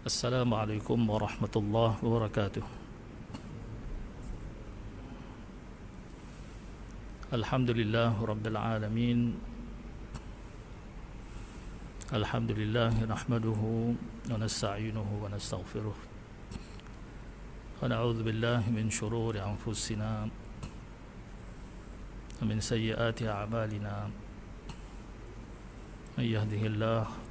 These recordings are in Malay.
Assalamualaikum warahmatullahi wabarakatuh. Alhamdulillah Rabbil Alamin. Alhamdulillah nahmaduhu wa nasta'inuhu wa nastaghfiruh. Wa na'udzu billahi min shururi anfusina wa min sayyiati a'malina. May yahdihillahu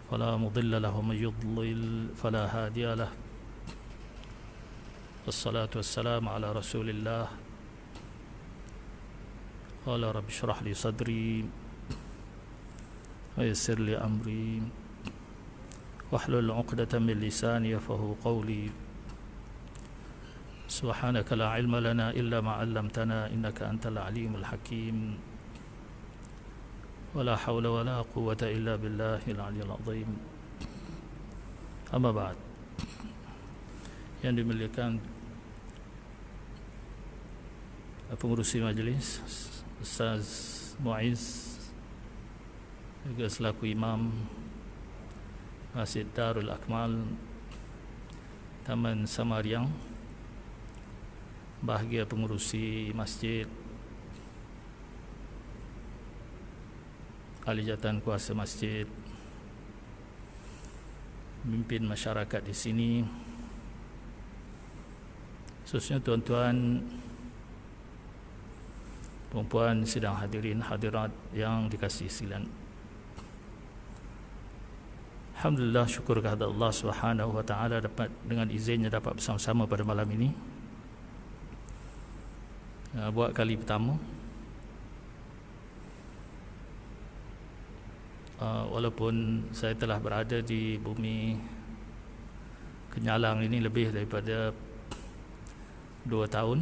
فلا مضل له ومن يضلل فلا هادي له والصلاة والسلام على رسول الله قال رب اشرح لي صدري ويسر لي أمري واحلل عقدة من لساني يفقهوا قولي سبحانك لا علم لنا إلا ما علمتنا إنك أنت العليم الحكيم ولا حول ولا قوة إلا بالله العلي العظيم. Amma ba'd. Yang dimuliakan pengurusi majlis Ustaz Muiz, juga selaku Imam Masjid Darul Akmal Taman Samariang, bahagia pengurusi masjid, ahli jawatan kuasa masjid, pemimpin masyarakat di sini, khususnya tuan-tuan, perempuan, sidang hadirin hadirat yang dikasihi sekalian. Alhamdulillah, syukur kehadirat Allah Subhanahu wa taala dapat dengan izinnya dapat bersama-sama pada malam ini. Buat kali pertama, walaupun saya telah berada di bumi Kenyalang ini lebih daripada 2 tahun,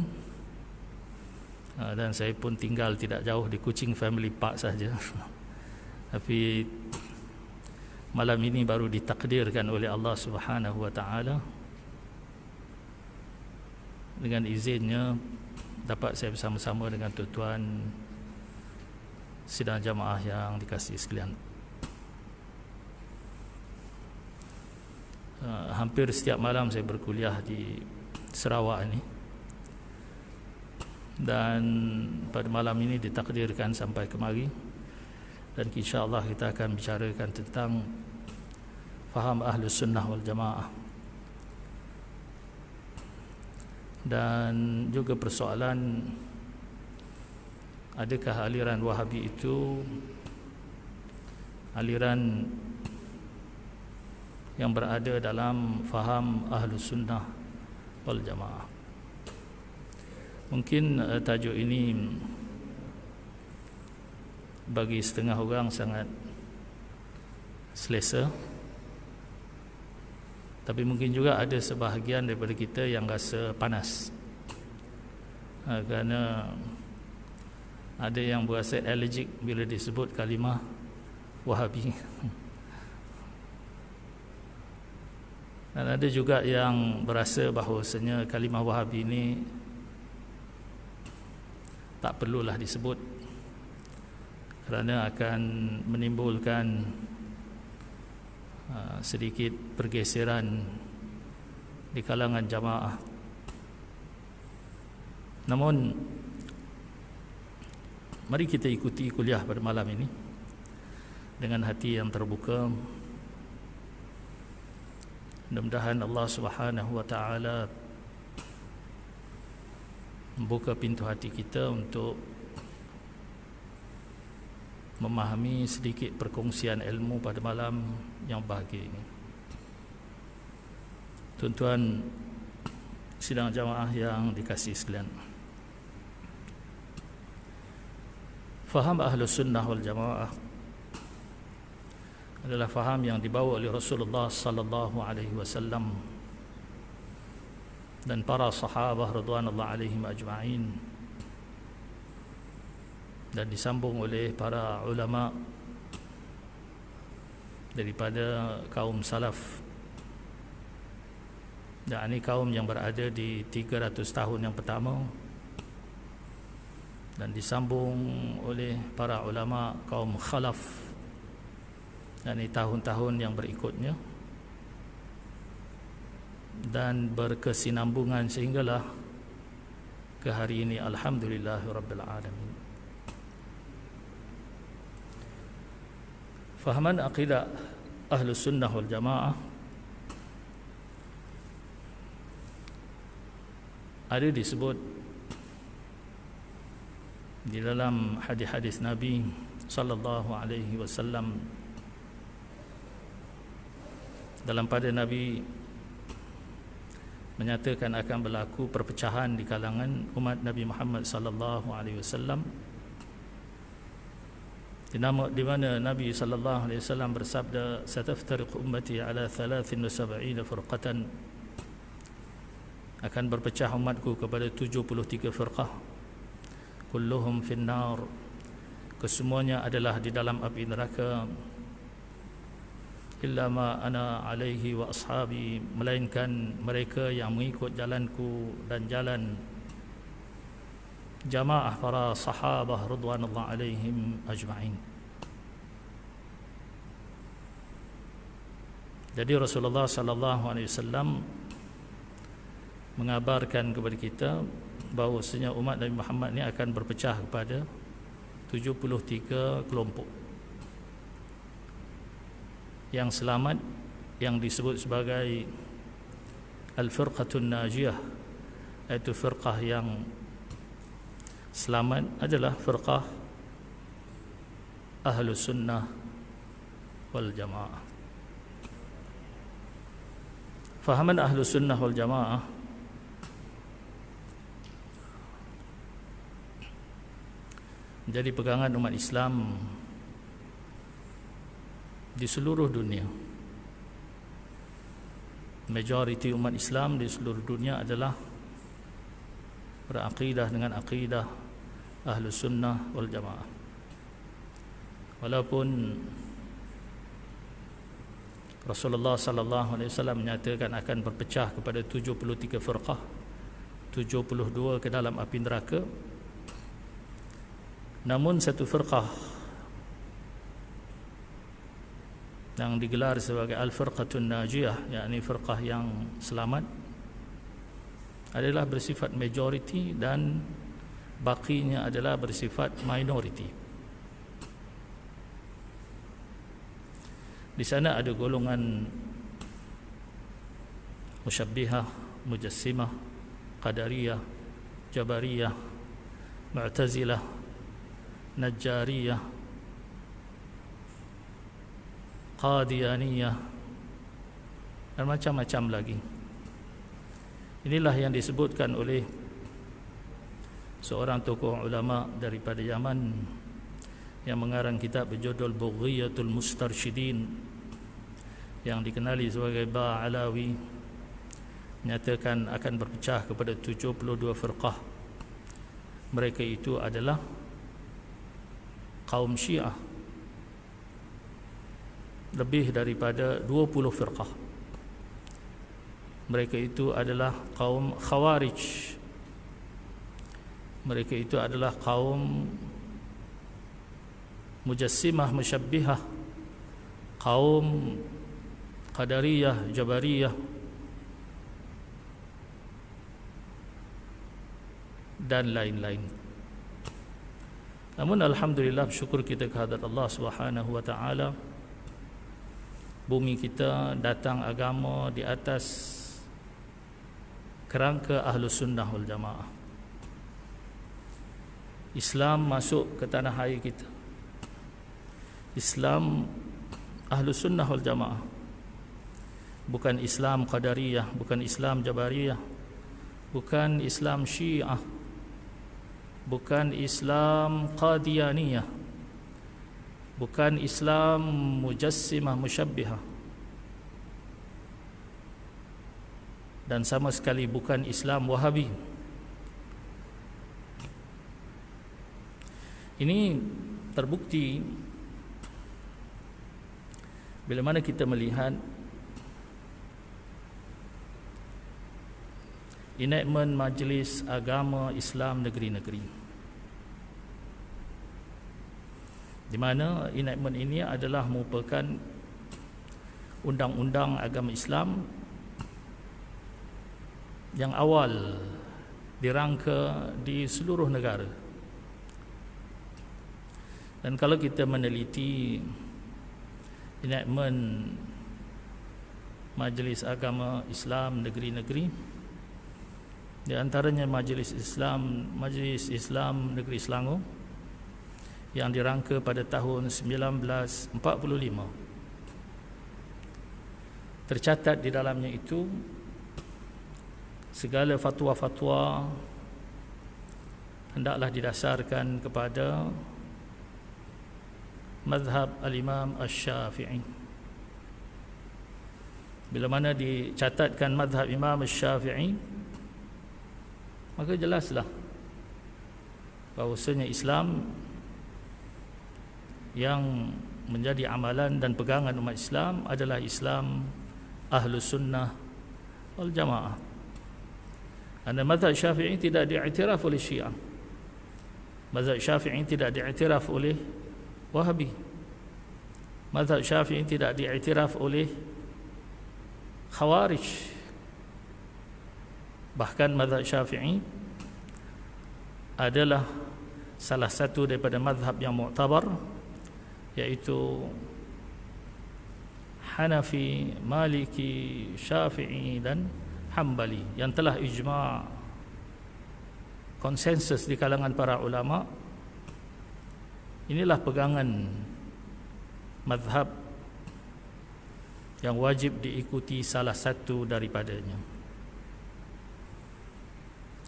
dan saya pun tinggal tidak jauh di Kuching Family Park saja. Tapi malam ini baru ditakdirkan oleh Allah Subhanahu wa taala, dengan izinnya dapat saya bersama-sama dengan tuan-tuan sidang jamaah yang dikasihi sekalian. Hampir setiap malam saya berkuliah di Sarawak ini, dan pada malam ini ditakdirkan sampai kemari, dan insya-Allah kita akan bicarakan tentang faham Ahlus Sunnah wal Jamaah, dan juga persoalan adakah aliran Wahabi itu aliran yang berada dalam faham Ahlus Sunnah wal Jamaah. Mungkin tajuk ini bagi setengah orang sangat selesa, tapi mungkin juga ada sebahagian daripada kita yang rasa panas, kerana ada yang berasa allergic bila disebut kalimah Wahabi. Dan ada juga yang berasa bahawasanya kalimah Wahabi ini tak perlulah disebut, kerana akan menimbulkan sedikit pergeseran di kalangan jamaah. Namun mari kita ikuti kuliah pada malam ini dengan hati yang terbuka. Mudah-mudahan Allah Subhanahu wa taala membuka pintu hati kita untuk memahami sedikit perkongsian ilmu pada malam yang bahagia ini. Tuan-tuan sidang jamaah yang dikasihi sekalian, faham Ahlus Sunnah wal Jamaah adalah faham yang dibawa oleh Rasulullah sallallahu alaihi wasallam dan para sahabat radhiyallahu alaihim ajma'in, dan disambung oleh para ulama daripada kaum salaf, yakni kaum yang berada di 300 tahun yang pertama, dan disambung oleh para ulama kaum khalaf, yakni tahun-tahun yang berikutnya, dan berkesinambungan sehinggalah ke hari ini. Alhamdulillahirabbil alamin. Fahaman akidah Ahlus Sunnah wal Jamaah ada disebut di dalam hadis-hadis Nabi sallallahu alaihi wasallam. Dalam pada Nabi menyatakan akan berlaku perpecahan di kalangan umat Nabi Muhammad sallallahu alaihi wasallam, di mana Nabi sallallahu alaihi wasallam bersabda, "Sataftariqu ummati ala 73 firqatan." Akan berpecah umatku kepada 73 firqah. Kulluhum finnar. Kesemuanya adalah di dalam api neraka. Illa ma ana alaihi wa ashabi, melainkan mereka yang mengikut jalanku dan jalan jamaah para sahabah radhiyallahu alaihim ajma'in. Jadi Rasulullah sallallahu alaihi wasallam mengabarkan kepada kita bahawasanya umat Nabi Muhammad ni akan berpecah kepada 73 kelompok. Yang selamat, yang disebut sebagai Al-Firqatun Najiyah, iaitu firqah yang selamat, adalah firqah Ahlus Sunnah wal Jamaah. Fahaman Ahlus Sunnah wal Jamaah menjadi pegangan umat Islam di seluruh dunia. Majoriti umat Islam di seluruh dunia adalah berakidah dengan akidah Ahlus Sunnah wal Jamaah. Walaupun Rasulullah sallallahu alaihi wasallam menyatakan akan berpecah kepada 73 firqah, 72 ke dalam api neraka, namun satu firqah yang digelar sebagai Al-Firqatun Najiyah, yakni firqah yang selamat, adalah bersifat majority dan bakinya adalah bersifat minority. Di sana ada golongan Musyabbihah, Mujassimah, Qadariyah, Jabariyah, Mu'tazilah, Najjariyah, Qadianiyah, dan macam-macam lagi. Inilah yang disebutkan oleh seorang tokoh ulama daripada Yaman yang mengarang kitab berjudul Bughiyatul Mustarsyidin, yang dikenali sebagai Ba'alawi, menyatakan akan berpecah kepada 72 firqah. Mereka itu adalah kaum Syiah, lebih daripada 20 firqah. Mereka itu adalah kaum Khawarij. Mereka itu adalah kaum Mujassimah, Musyabbihah, kaum Qadariyah, Jabariyah, dan lain-lain. Namun alhamdulillah, syukur kita kehadrat Allah Subhanahu wa taala, bumi kita datang agama di atas kerangka Ahlus Sunnah wal Jamaah. Islam masuk ke tanah air kita. Islam Ahlus Sunnah wal Jamaah, bukan Islam Qadariyah, bukan Islam Jabariyah, bukan Islam Syiah, bukan Islam Qadianiyah, bukan Islam Mujassimah, Musyabbihah, dan sama sekali bukan Islam Wahabi. Ini terbukti bila mana kita melihat enactment Majlis Agama Islam negeri-negeri, di mana enactment ini adalah merupakan undang-undang agama Islam yang awal dirangka di seluruh negara. Dan kalau kita meneliti enactment Majlis Agama Islam negeri-negeri, di antaranya Majlis Islam Negeri Selangor yang dirangka pada tahun 1945, tercatat di dalamnya itu segala fatwa-fatwa hendaklah didasarkan kepada mazhab al-Imam Asy-Syafi'i. Bila mana dicatatkan mazhab Imam Asy-Syafi'i, maka jelaslah bahawasanya Islam yang menjadi amalan dan pegangan umat Islam adalah Islam Ahlus Sunnah wal Jamaah. Kerana mazhab Syafi'i tidak diiktiraf oleh Syiah, mazhab Syafi'i tidak diiktiraf oleh Wahabi, mazhab Syafi'i tidak diiktiraf oleh Khawarij. Bahkan mazhab Syafi'i adalah salah satu daripada mazhab yang mu'tabar, iaitu Hanafi, Maliki, Syafi'i dan Hambali, yang telah ijma' konsensus di kalangan para ulama. Inilah pegangan mazhab yang wajib diikuti salah satu daripadanya.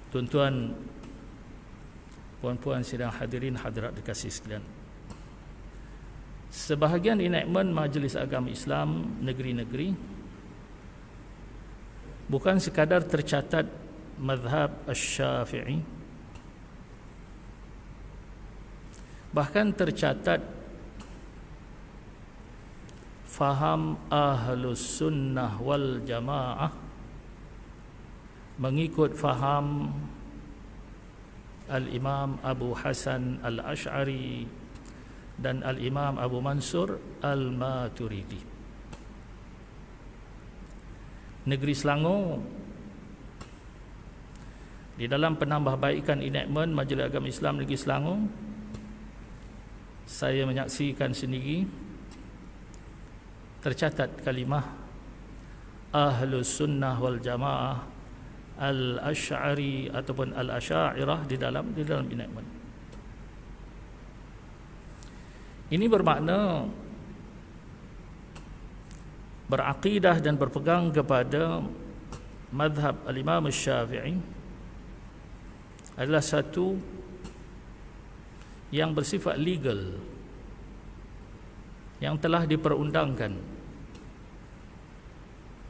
Tuan-tuan, puan-puan sidang hadirin hadirat dikasihi sekalian, sebahagian enactment Majlis Agama Islam negeri-negeri bukan sekadar tercatat mazhab Asy-Syafi'i, bahkan tercatat faham Ahlus Sunnah wal Jamaah mengikut faham Al-Imam Abu Hasan Al-Ash'ari dan Al-Imam Abu Mansur Al-Maturidi. Negeri Selangor, di dalam penambahbaikan enactment Majlis Agama Islam Negeri Selangor, saya menyaksikan sendiri tercatat kalimah Ahlus Sunnah wal Jamaah Al-Ash'ari ataupun Al-Asy'ariyah di dalam enactment. Ini bermakna berakidah dan berpegang kepada mazhab al-Imam Asy-Syafi'i adalah satu yang bersifat legal, yang telah diperundangkan,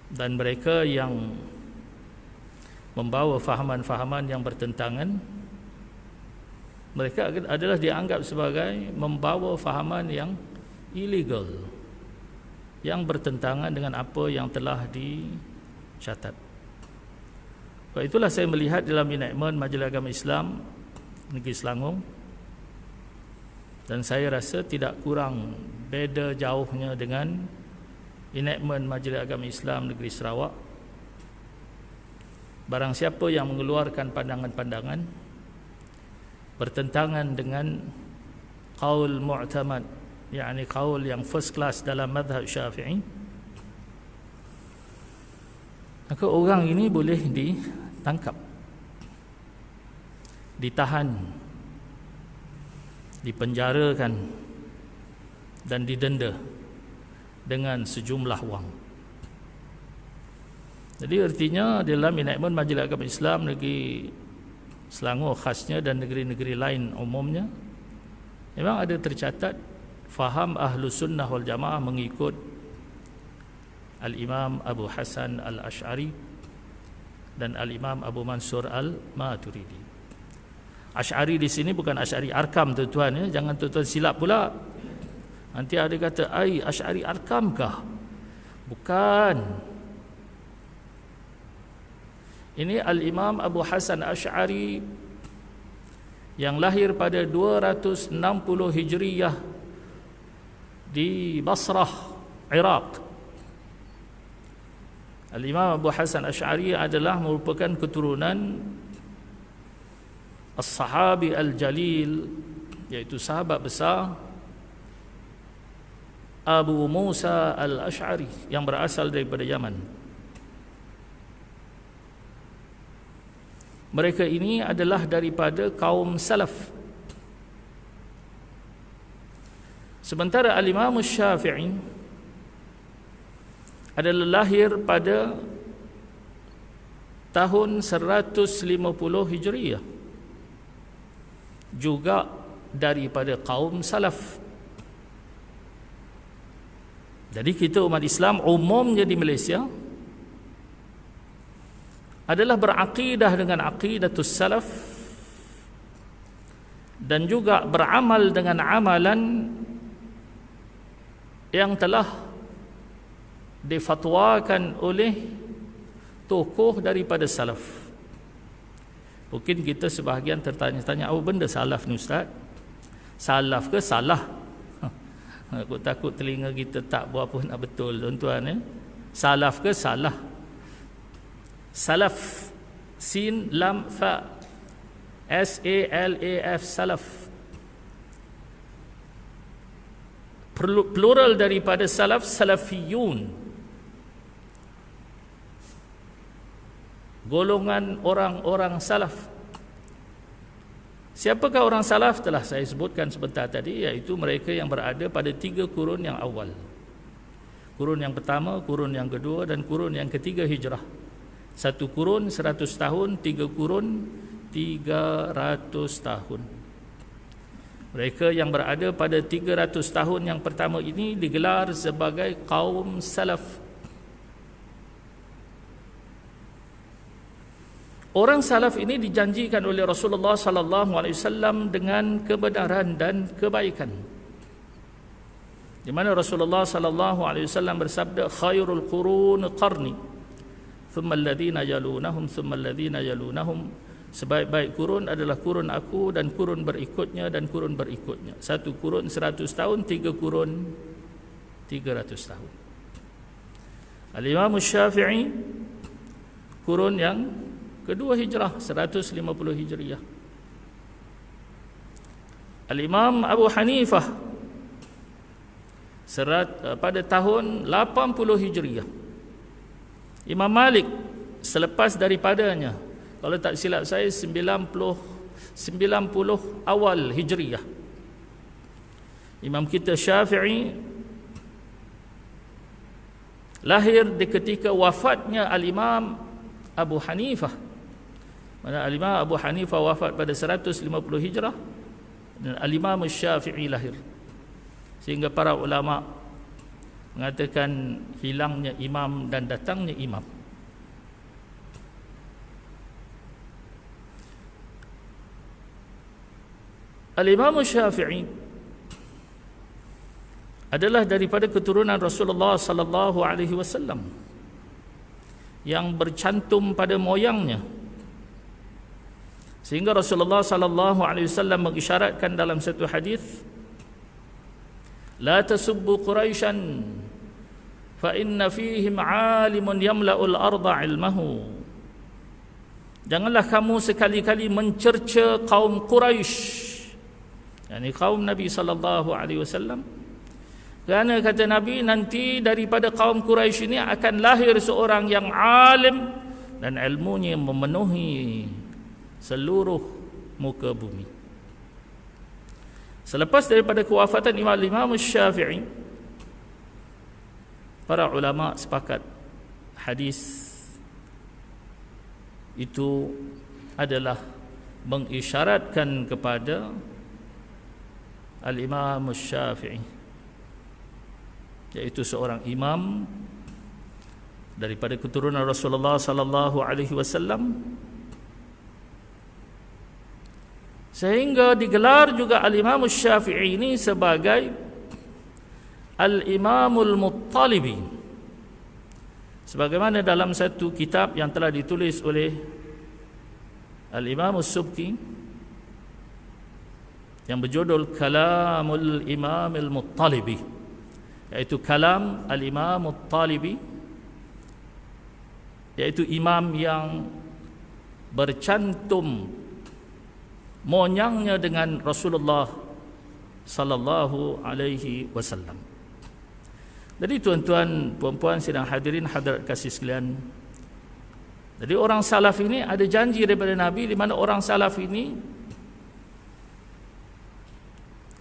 dan mereka yang membawa fahaman-fahaman yang bertentangan, mereka adalah dianggap sebagai membawa fahaman yang illegal, yang bertentangan dengan apa yang telah dicatat. Sebab itulah saya melihat dalam enactment Majlis Agama Islam Negeri Selangor, dan saya rasa tidak kurang beza jauhnya dengan enactment Majlis Agama Islam Negeri Sarawak. Barang siapa yang mengeluarkan pandangan-pandangan bertentangan dengan qaul mu'tamad, yakni qaul yang first class dalam mazhab Syafi'i, maka orang ini boleh ditangkap, ditahan, dipenjarakan dan didenda dengan sejumlah wang. Jadi artinya dalam enactment Majlis Agama Islam Negeri Selangor khasnya dan negeri-negeri lain umumnya, memang ada tercatat faham Ahlus Sunnah wal Jamaah mengikut Al-Imam Abu Hasan Al-Ash'ari dan Al-Imam Abu Mansur Al-Maturidi. Ash'ari di sini bukan Ash'ari Arkam, tuan-tuan, ya. Jangan tuan-tuan silap pula. Nanti ada kata, "Ai, Ash'ari Arkam kah?" Bukan. Ini Al-Imam Abu Hasan Ash'ari yang lahir pada 260 Hijriyah di Basrah, Iraq. Al-Imam Abu Hasan Asy'ari adalah merupakan keturunan As-Sahabi Al-Jalil, iaitu sahabat besar Abu Musa Al-Asy'ari yang berasal daripada Yaman. Mereka ini adalah daripada kaum salaf. Sementara Al-Imam Syafi'i adalah lahir pada tahun 150 Hijriah, juga daripada kaum salaf. Jadi kita umat Islam umumnya di Malaysia adalah berakidah dengan aqidatus salaf dan juga beramal dengan amalan yang telah difatwakan oleh tokoh daripada salaf. Mungkin kita sebahagian tertanya-tanya, apa benda salaf ni Ustaz? Salaf ke salah? Aku takut telinga kita tak berapa nak betul, tuan-tuan ya. Salaf ke salah? Salaf, sin lam fa, S-A-L-A-F, salaf. Plural daripada salaf, salafiyun, golongan orang-orang salaf. Siapakah orang salaf? Telah saya sebutkan sebentar tadi, iaitu mereka yang berada pada 3 kurun yang awal. Kurun yang pertama, kurun yang kedua dan kurun yang ketiga hijrah. 1 kurun 100 tahun, 3 kurun 300 tahun. Mereka yang berada pada 300 tahun yang pertama ini digelar sebagai kaum salaf. Orang salaf ini dijanjikan oleh Rasulullah sallallahu alaihi wasallam dengan kebenaran dan kebaikan. Di mana Rasulullah sallallahu alaihi wasallam bersabda, khairul qurun qarni, thumma alladhina yalunahum, thumma alladhina yalunahum. Sebaik-baik kurun adalah kurun aku dan kurun berikutnya dan kurun berikutnya. 1 kurun 100 tahun, 3 kurun 300 tahun. Al-Imam Syafi'i kurun yang kedua hijrah, 150 Hijriah. Al-Imam Abu Hanifah pada tahun 80 Hijriah. Imam Malik selepas daripadanya, kalau tak silap saya 90 awal Hijriah. Imam kita Syafi'i lahir di ketika wafatnya Al-Imam Abu Hanifah. Mana Al-Imam Abu Hanifah wafat pada 150 Hijrah dan Al-Imam Syafi'i lahir. Sehingga para ulama mengatakan hilangnya imam dan datangnya imam. Al-Imam Syafi'i adalah daripada keturunan Rasulullah sallallahu alaihi wasallam yang bercantum pada moyangnya, sehingga Rasulullah sallallahu alaihi wasallam mengisyaratkan dalam satu hadis, la tasubbu quraisyan fa inna fihim 'alimun yamla'ul arda 'ilmahu. Janganlah kamu sekali-kali mencerca kaum Quraisy, yakni kaum Nabi sallallahu alaihi wasallam, kerana kata Nabi, nanti daripada kaum Quraisy ini akan lahir seorang yang alim dan ilmunya memenuhi seluruh muka bumi. Selepas daripada kewafatan Imam Syafi'i, para ulama sepakat hadis itu adalah mengisyaratkan kepada Al-Imam Syafi'i, iaitu seorang imam daripada keturunan Rasulullah sallallahu alaihi wasallam, sehingga digelar juga Al-Imam Syafi'i ini sebagai Al-Imamul Muttalibi, sebagaimana dalam satu kitab yang telah ditulis oleh Al-Imam As-Subki yang berjudul Kalamul Imamil Muttalibi, iaitu kalam Al-Imam At-Talibi iaitu imam yang bercantum monyangnya dengan Rasulullah sallallahu alaihi wasallam. Jadi tuan-tuan, puan-puan, sidang hadirin hadirat kasih sekalian, jadi orang salaf ini ada janji daripada Nabi, di mana orang salaf ini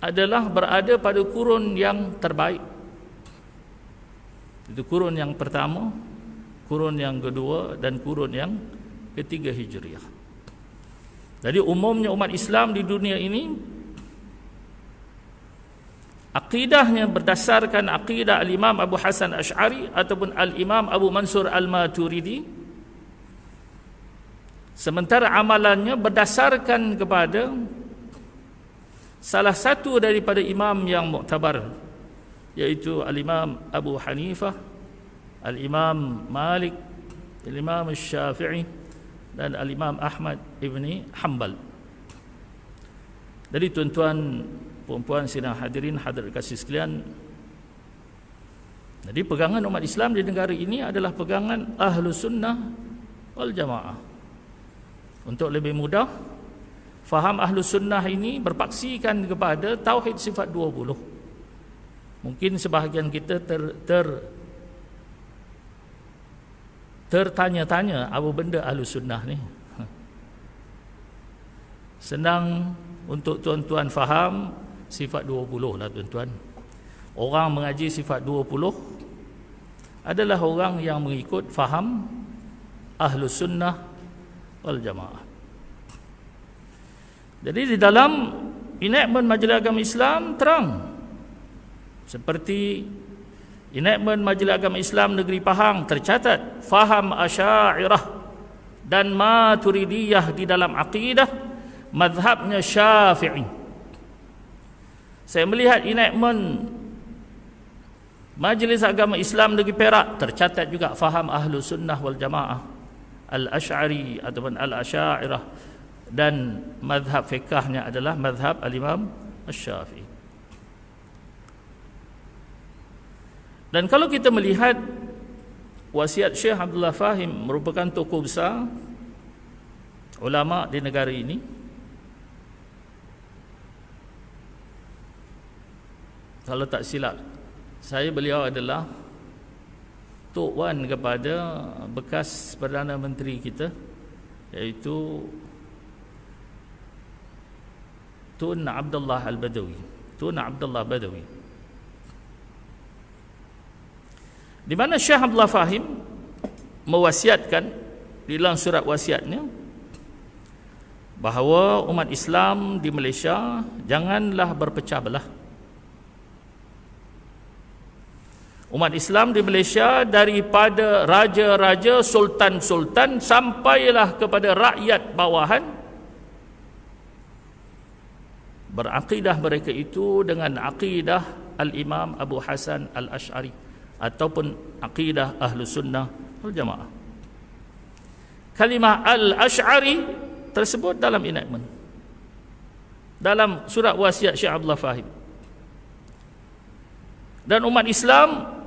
adalah berada pada kurun yang terbaik. Itu kurun yang pertama, kurun yang kedua, dan kurun yang ketiga Hijriah. Jadi umumnya umat Islam di dunia ini akidahnya berdasarkan akidah Al-Imam Abu Hasan Asy'ari ataupun Al-Imam Abu Mansur Al-Maturidi, sementara amalannya berdasarkan kepada salah satu daripada imam yang muktabar, iaitu Al-Imam Abu Hanifah, Al-Imam Malik, Al-Imam Syafi'i, dan Al-Imam Ahmad ibni Hanbal. Jadi tuan-tuan, puan-puan, sidang hadirin hadirat kasih sekalian, jadi pegangan umat Islam di negara ini adalah pegangan Ahlus Sunnah wal Jamaah. Untuk lebih mudah, faham Ahlus Sunnah ini berpaksikan kepada Tauhid sifat 20. Mungkin sebahagian kita tertanya-tanya apa benda Ahlus Sunnah ni. Senang untuk tuan-tuan faham, sifat 20 lah tuan-tuan. Orang mengaji sifat 20 adalah orang yang mengikut faham Ahlus Sunnah wal Jamaah. Jadi di dalam enactment Majlis Agama Islam terang, seperti enactment Majlis Agama Islam Negeri Pahang tercatat faham Asy'ariyah dan Maturidiyah di dalam akidah mazhabnya Syafi'i. Saya melihat enactment Majlis Agama Islam Negeri Perak tercatat juga faham Ahlus Sunnah wal Jamaah Al-Asy'ari ataupun Al-Asy'ariyah, dan mazhab fiqahnya adalah mazhab Al-Imam Asy-Syafi'i. Dan kalau kita melihat wasiat Syekh Abdullah Fahim, merupakan tokoh besar ulama di negara ini, kalau tak silap saya, beliau adalah Tok Wan kepada bekas Perdana Menteri kita, iaitu Tun Abdullah Al-Badawi, Tun Abdullah Badawi, di mana Syekh Abdullah Fahim mewasiatkan di dalam surat wasiatnya bahawa umat Islam di Malaysia janganlah berpecah belah. Umat Islam di Malaysia daripada raja-raja, sultan-sultan sampailah kepada rakyat bawahan, berakidah mereka itu dengan akidah Al-Imam Abu Hasan Al-Asy'ari ataupun akidah Ahlus Sunnah wal Jamaah. Kalimah Al-Asy'ari tersebut dalam enactment, dalam surat wasiat Syekh Abdullah Fahim. Dan umat Islam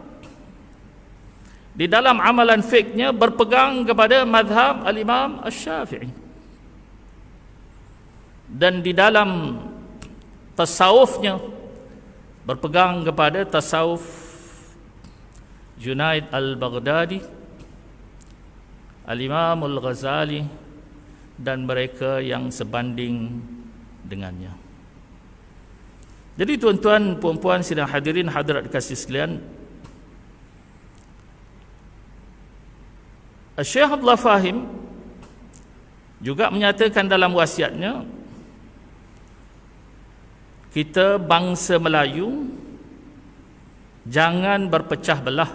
di dalam amalan fiqhnya berpegang kepada mazhab Al-Imam Asy-Syafi'i, dan di dalam tasawufnya berpegang kepada tasawuf Junaid Al-Baghdadi, Al-Imam Al-Ghazali, dan mereka yang sebanding dengannya. Jadi tuan-tuan, puan-puan, sidang hadirin hadirat kasih sekalian, Syekh Abdullah Fahim juga menyatakan dalam wasiatnya, kita bangsa Melayu jangan berpecah belah.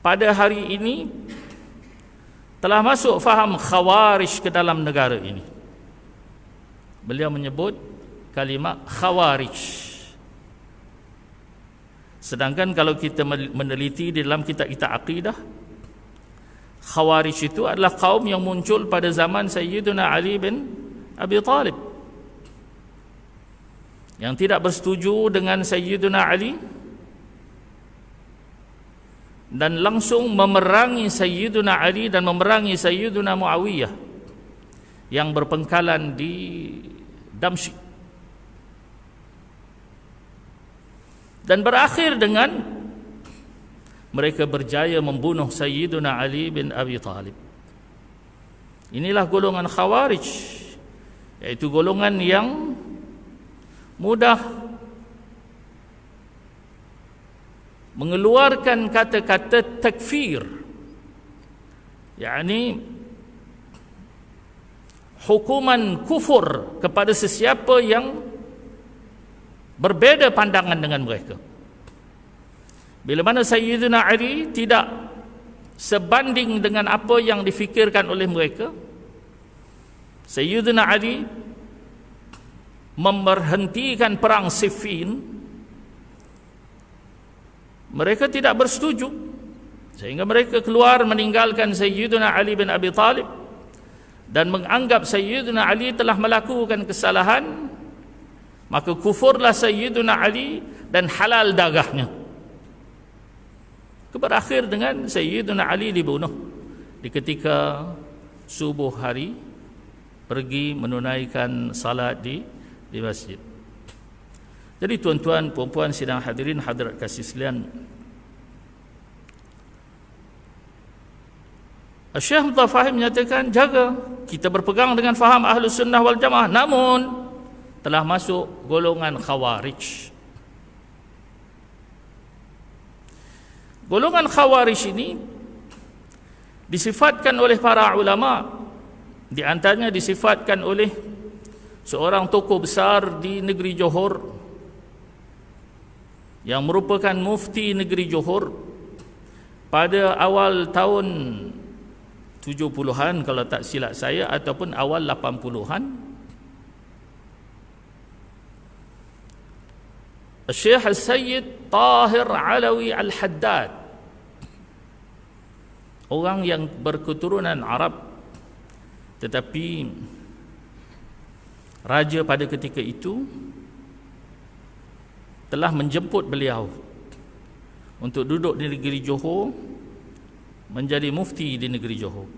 Pada hari ini telah masuk faham Khawarij ke dalam negara ini. Beliau menyebut kalimat Khawarij. Sedangkan kalau kita meneliti di dalam kitab-kitab akidah, Khawarij itu adalah kaum yang muncul pada zaman Sayyidina Ali bin Abi Talib, yang tidak bersetuju dengan Sayyidina Ali, dan langsung memerangi Sayyiduna Ali dan memerangi Sayyiduna Muawiyah yang berpengkalan di Damsyik, dan berakhir dengan mereka berjaya membunuh Sayyiduna Ali bin Abi Talib. Inilah golongan Khawarij, yaitu golongan yang mudah mengeluarkan kata-kata takfir, yakni hukuman kufur kepada sesiapa yang berbeza pandangan dengan mereka. Bila mana Sayyidina Ali tidak sebanding dengan apa yang difikirkan oleh mereka, Sayyidina Ali memberhentikan perang Siffin. Mereka tidak bersetuju, sehingga mereka keluar meninggalkan Sayyidina Ali bin Abi Talib dan menganggap Sayyidina Ali telah melakukan kesalahan. Maka kufurlah Sayyidina Ali dan halal darahnya. Berakhir dengan Sayyidina Ali dibunuh di ketika subuh hari pergi menunaikan salat di masjid. Jadi tuan-tuan, puan-puan, sidang hadirin hadirat kasih sekalian, Syekh Muhammad Fahim menyatakan, jaga, kita berpegang dengan faham Ahlus Sunnah wal Jamaah, namun telah masuk golongan Khawarij. Golongan Khawarij ini disifatkan oleh para ulama, di antaranya disifatkan oleh seorang tokoh besar di negeri Johor yang merupakan mufti negeri Johor pada awal tahun 70-an kalau tak silap saya, ataupun awal 80-an. Syekh Sayyid Tahir Alawi Al-Haddad, orang yang berketurunan Arab, tetapi raja pada ketika itu telah menjemput beliau untuk duduk di negeri Johor, menjadi mufti di negeri Johor.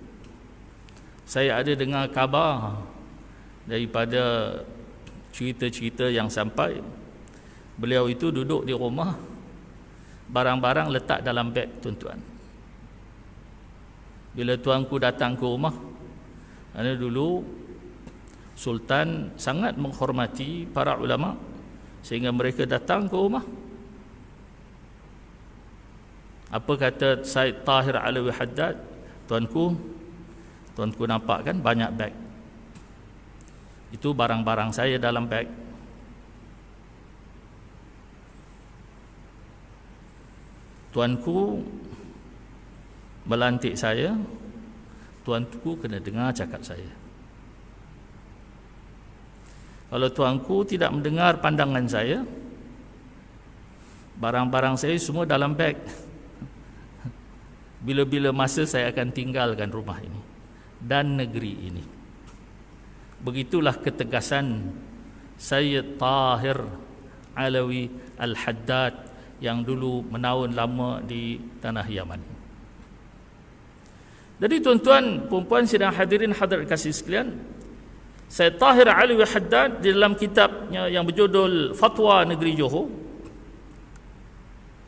Saya ada dengar khabar daripada cerita-cerita yang sampai, beliau itu duduk di rumah, barang-barang letak dalam beg, tuan-tuan. Bila tuanku datang ke rumah, kerana dulu Sultan sangat menghormati para ulama, sehingga mereka datang ke rumah. Apa kata Said Tahir Alawi Haddad? Tuanku nampak kan banyak beg. Itu barang-barang saya dalam beg. Tuanku melantik saya, tuanku kena dengar cakap saya. Kalau tuanku tidak mendengar pandangan saya, barang-barang saya semua dalam beg. Bila-bila masa saya akan tinggalkan rumah ini dan negeri ini. Begitulah ketegasan Sayyid Tahir Alawi Al-Haddad yang dulu menaun lama di tanah Yaman. Jadi tuan-tuan, puan-puan, sidang hadirin hadirat kasih sekalian, Sayyid Tahir Alawi Haddad di dalam kitabnya yang berjudul Fatwa Negeri Johor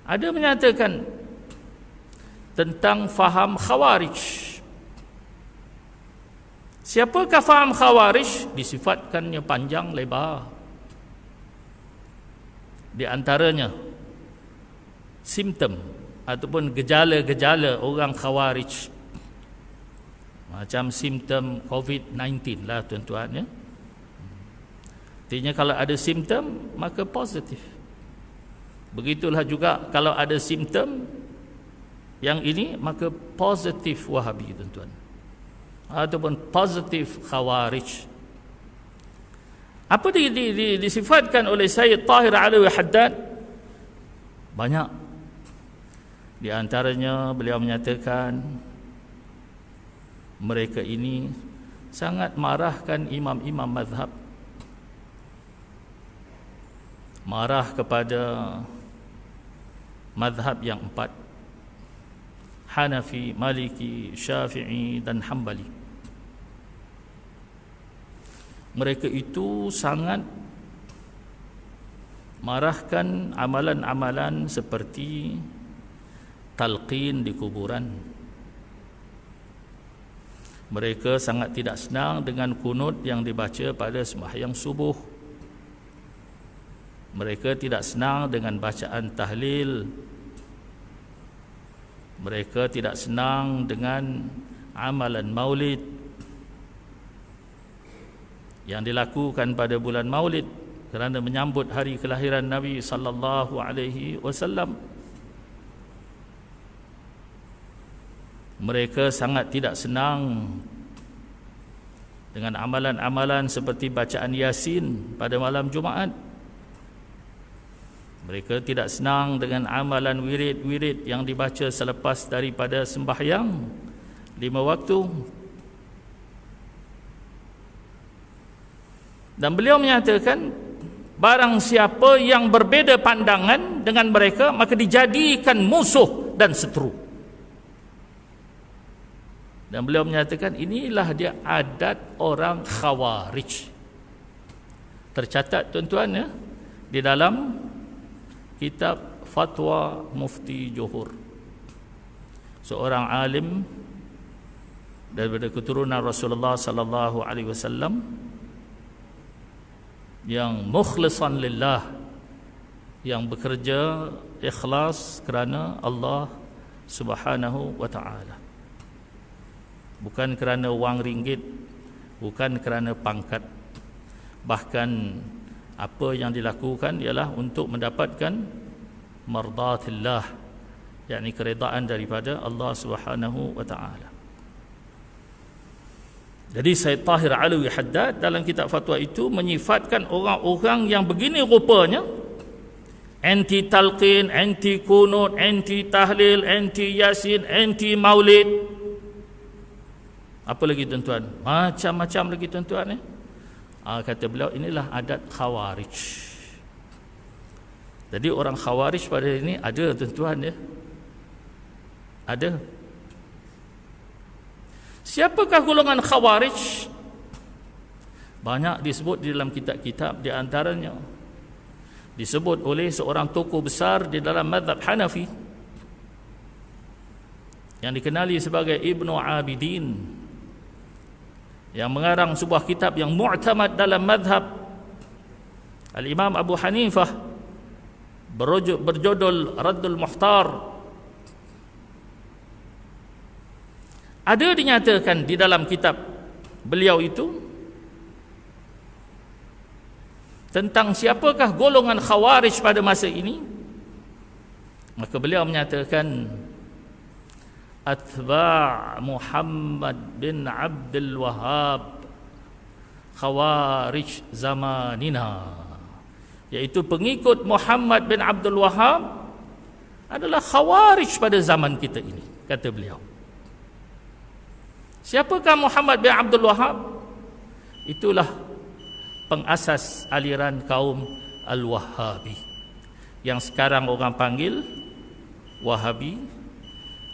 ada menyatakan tentang faham Khawarij. Siapakah faham Khawarij? Disifatkannya panjang lebar. Di antaranya simptom ataupun gejala-gejala orang Khawarij, macam simptom COVID-19 lah, tuan-tuan, ya. Artinya kalau ada simptom, maka positif. Begitulah juga kalau ada simptom yang ini, maka positif Wahabi, tuan-tuan, ataupun positif Khawarij. Apa disifatkan oleh Sayyid Tahir Alawi Haddad? Banyak. Di antaranya beliau menyatakan mereka ini sangat marahkan imam-imam mazhab, marah kepada mazhab yang 4, Hanafi, Maliki, Syafi'i dan Hambali. Mereka itu sangat marahkan amalan-amalan seperti talqin di kuburan. Mereka sangat tidak senang dengan kunut yang dibaca pada sembahyang subuh. Mereka tidak senang dengan bacaan tahlil. Mereka tidak senang dengan amalan maulid yang dilakukan pada bulan maulid kerana menyambut hari kelahiran Nabi sallallahu alaihi wasallam. Mereka sangat tidak senang dengan amalan-amalan seperti bacaan Yasin pada malam Jumaat. Mereka tidak senang dengan amalan wirid-wirid yang dibaca selepas daripada sembahyang 5 waktu. Dan beliau menyatakan, barang siapa yang berbeza pandangan dengan mereka, maka dijadikan musuh dan seteru. Dan beliau menyatakan inilah dia adat orang Khawarij. Tercatat tuan-tuan ya, di dalam kitab Fatwa Mufti Johor, seorang alim daripada keturunan Rasulullah sallallahu alaihi wasallam yang mukhlishan lillah, yang bekerja ikhlas kerana Allah Subhanahu wa taala. Bukan kerana wang ringgit, bukan kerana pangkat. Bahkan apa yang dilakukan ialah untuk mendapatkan mardatillah, yakni keredaan daripada Allah Subhanahu wa taala. Jadi Sayyid Tahir Alawi Haddad dalam kitab fatwa itu menyifatkan orang-orang yang begini rupanya, anti talqin, anti kunut, anti tahlil, anti yasin, anti maulid. Apa lagi tuan-tuan? Macam-macam lagi tuan-tuan ya. Kata beliau, inilah adat Khawarij. Jadi orang Khawarij pada hari ini ada tuan-tuan ya. Ada. Siapakah golongan Khawarij? Banyak disebut di dalam kitab-kitab, di antaranya disebut oleh seorang tokoh besar di dalam mazhab Hanafi yang dikenali sebagai Ibnu Abidin, yang mengarang sebuah kitab yang mu'tamad dalam madhab Al-Imam Abu Hanifah berjudul Raddul Muhtar. Ada dinyatakan di dalam kitab beliau itu tentang siapakah golongan Khawarij pada masa ini. Maka beliau menyatakan atba' Muhammad bin Abdul Wahhab Khawarij zamanina, iaitu pengikut Muhammad bin Abdul Wahhab adalah Khawarij pada zaman kita ini, kata beliau. Siapakah Muhammad bin Abdul Wahhab? Itulah pengasas aliran kaum Al-Wahhabi, yang sekarang orang panggil Wahabi,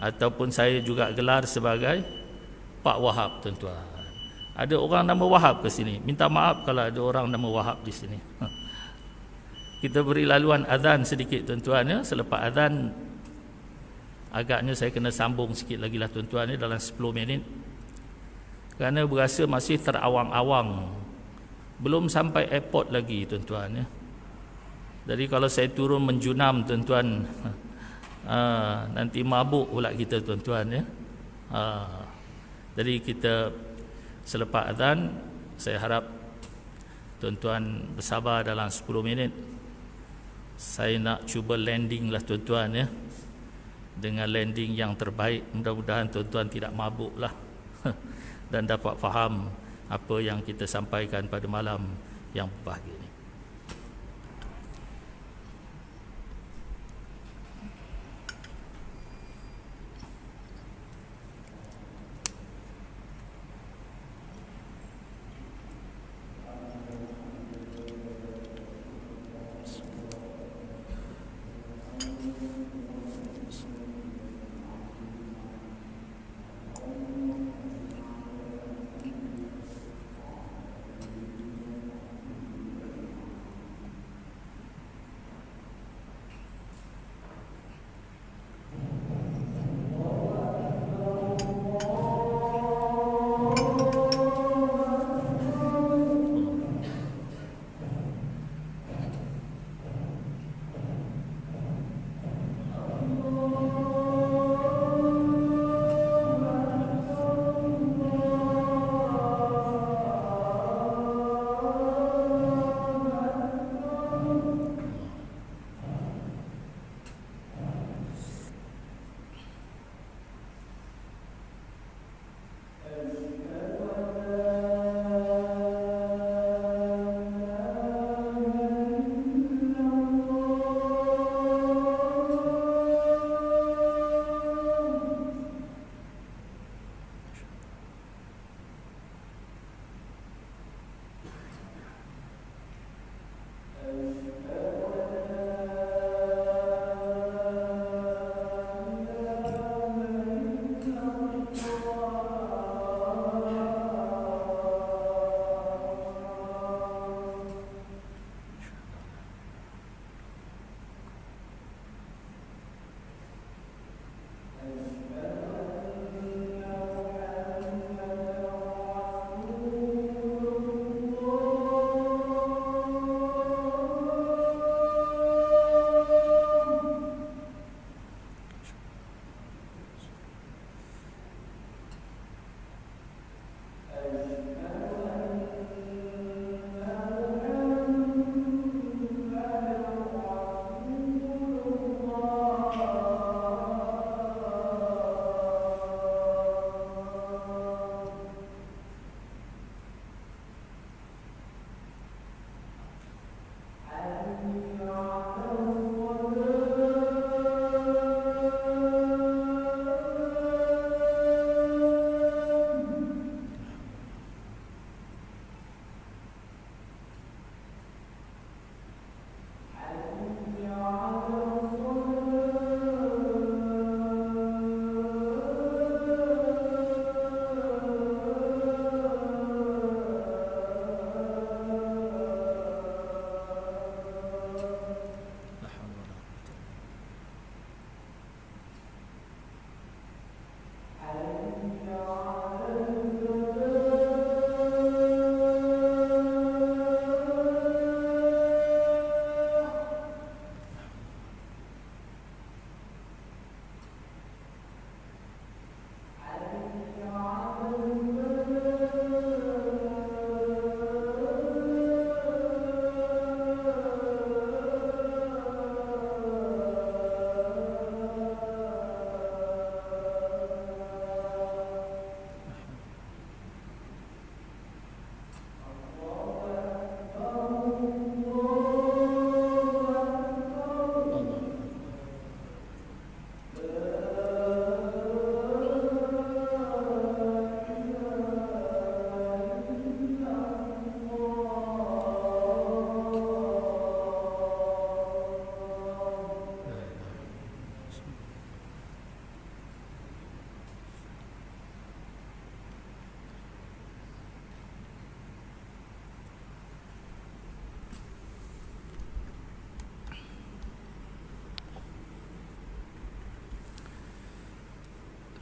ataupun saya juga gelar sebagai Pak Wahab tuan-tuan. Ada orang nama Wahab ke sini? Minta maaf kalau ada orang nama Wahab di sini. Kita beri laluan azan sedikit tuan-tuan ya. Selepas azan agaknya saya kena sambung sikit lagi lah tuan-tuan ya, dalam 10 minit. Kerana berasa masih terawang-awang. Belum sampai airport lagi tuan-tuan ya. Jadi kalau saya turun menjunam tuan-tuan, nanti mabuk pula kita tuan-tuan ya. Jadi kita selepas azan, saya harap tuan-tuan bersabar dalam 10 minit. Saya nak cuba landing lah tuan-tuan ya, dengan landing yang terbaik. Mudah-mudahan tuan-tuan tidak mabuk lah dan dapat faham apa yang kita sampaikan pada malam yang berbahagia ini.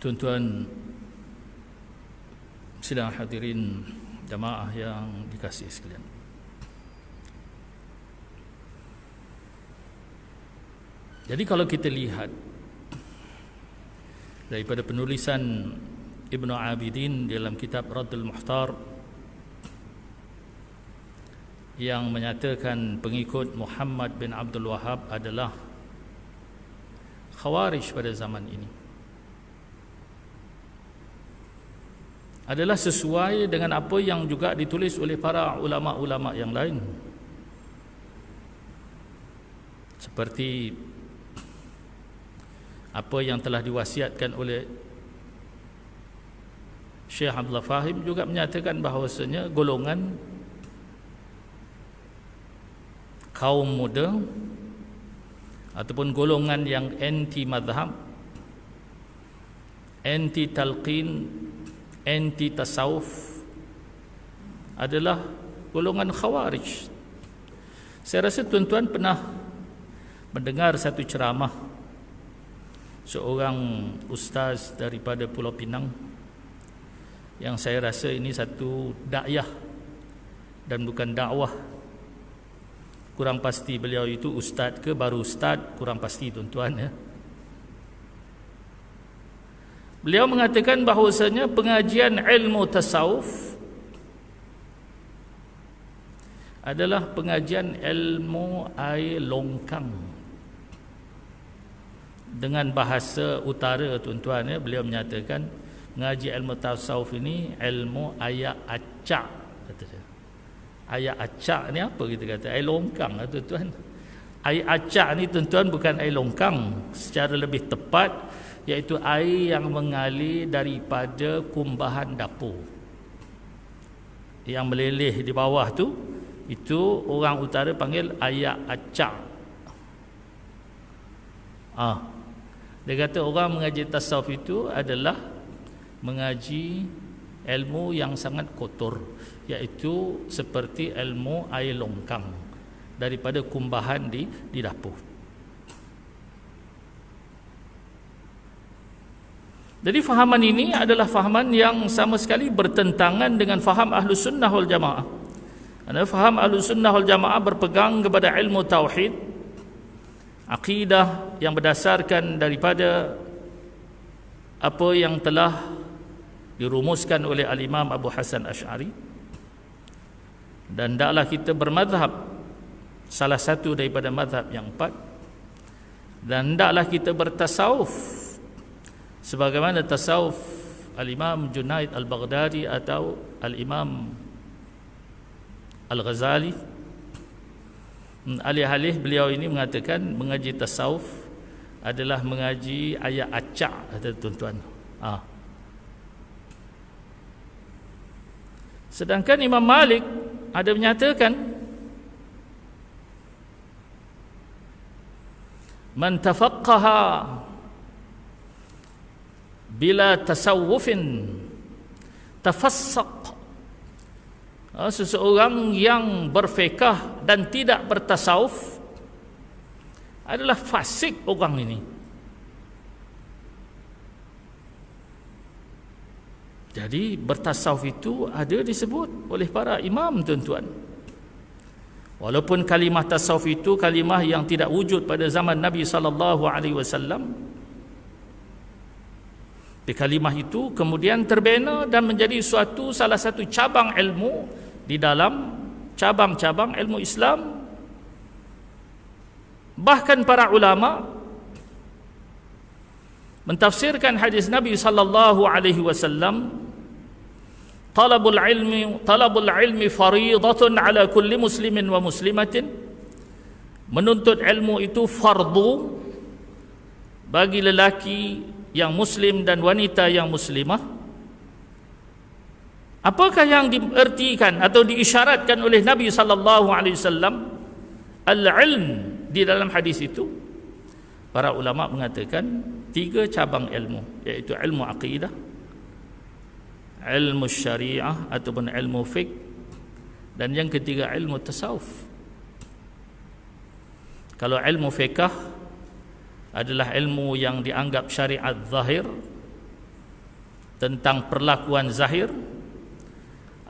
Tuan-tuan sidang hadirin jamaah yang dikasihi sekalian, jadi kalau kita lihat daripada penulisan Ibnu Abidin dalam kitab Raddul Muhtar yang menyatakan pengikut Muhammad bin Abdul Wahhab adalah Khawarij pada zaman ini, adalah sesuai dengan apa yang juga ditulis oleh para ulama-ulama yang lain, seperti apa yang telah diwasiatkan oleh Syekh Abdullah Fahim, juga menyatakan bahawasanya golongan kaum muda ataupun golongan yang anti mazhab, anti talqin, anti tasawuf adalah golongan Khawarij. Saya rasa tuan-tuan pernah mendengar satu ceramah seorang ustaz daripada Pulau Pinang, yang saya rasa ini satu dakwah dan bukan dakwah. Kurang pasti beliau itu ustaz ke baru ustaz, kurang pasti tuan-tuan ya. Beliau mengatakan bahawasanya pengajian ilmu tasawuf adalah pengajian ilmu air longkang. Dengan bahasa utara tuan-tuan ya, beliau menyatakan mengaji ilmu tasawuf ini ilmu ayak acak, kata dia. Ayak acak ni apa kita kata? Air longkang lah tuan-tuan. Air acak ni tuan-tuan bukan air longkang, secara lebih tepat iaitu air yang mengalir daripada kumbahan dapur yang meleleh di bawah tu, itu orang utara panggil ayak acak. Dia kata orang mengaji tasawuf itu adalah mengaji ilmu yang sangat kotor, iaitu seperti ilmu air longkang daripada kumbahan di dapur. Jadi fahaman ini adalah fahaman yang sama sekali bertentangan dengan faham Ahlus Sunnah wal Jamaah. Kerana faham Ahlus Sunnah wal Jamaah berpegang kepada ilmu tauhid, akidah yang berdasarkan daripada apa yang telah dirumuskan oleh Al-Imam Abu Hasan Asy'ari, dan hendaklah kita bermadhab salah satu daripada madhab yang 4, dan hendaklah kita bertasawuf sebagaimana tasawuf Al-Imam Junaid Al-Baghdadi atau Al-Imam Al-Ghazali. Alih-alih beliau ini mengatakan mengaji tasawuf adalah mengaji ayat acak, kata tuan-tuan. Sedangkan Imam Malik ada menyatakan man tafaqqaha bila tasawufin tafassaq. Seseorang yang berfiqah dan tidak bertasawuf adalah fasik orang ini. Jadi bertasawuf itu ada disebut oleh para imam tuan-tuan. Walaupun kalimah tasawuf itu kalimah yang tidak wujud pada zaman Nabi SAW, di kalimah itu kemudian terbina dan menjadi salah satu cabang ilmu di dalam cabang-cabang ilmu Islam. Bahkan para ulama mentafsirkan hadis Nabi sallallahu alaihi wasallam, talabul ilmi fariidatun ala kulli muslimin wa muslimatin. Menuntut ilmu itu fardu bagi lelaki yang muslim dan wanita yang muslimah. Apakah yang diartikan atau diisyaratkan oleh Nabi sallallahu alaihi wasallam al-ilm di dalam hadis itu? Para ulama mengatakan 3 cabang ilmu, iaitu ilmu akidah, ilmu syariah ataupun ilmu fiqh, dan yang ketiga ilmu tasawuf. Kalau ilmu fiqh adalah ilmu yang dianggap syariat zahir, tentang perlakuan zahir.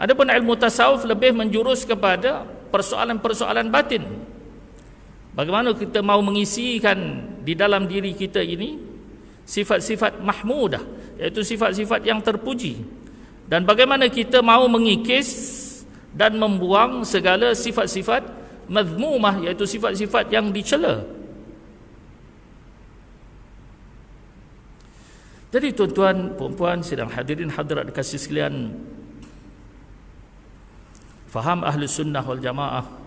Adapun ilmu tasawuf lebih menjurus kepada persoalan-persoalan batin. Bagaimana kita mau mengisikan di dalam diri kita ini sifat-sifat mahmudah, iaitu sifat-sifat yang terpuji, dan bagaimana kita mau mengikis dan membuang segala sifat-sifat mazmumah, iaitu sifat-sifat yang dicela. Jadi tuan-tuan, puan-puan, sidang hadirin hadirat dikasih sekalian, faham ahli sunnah wal jamaah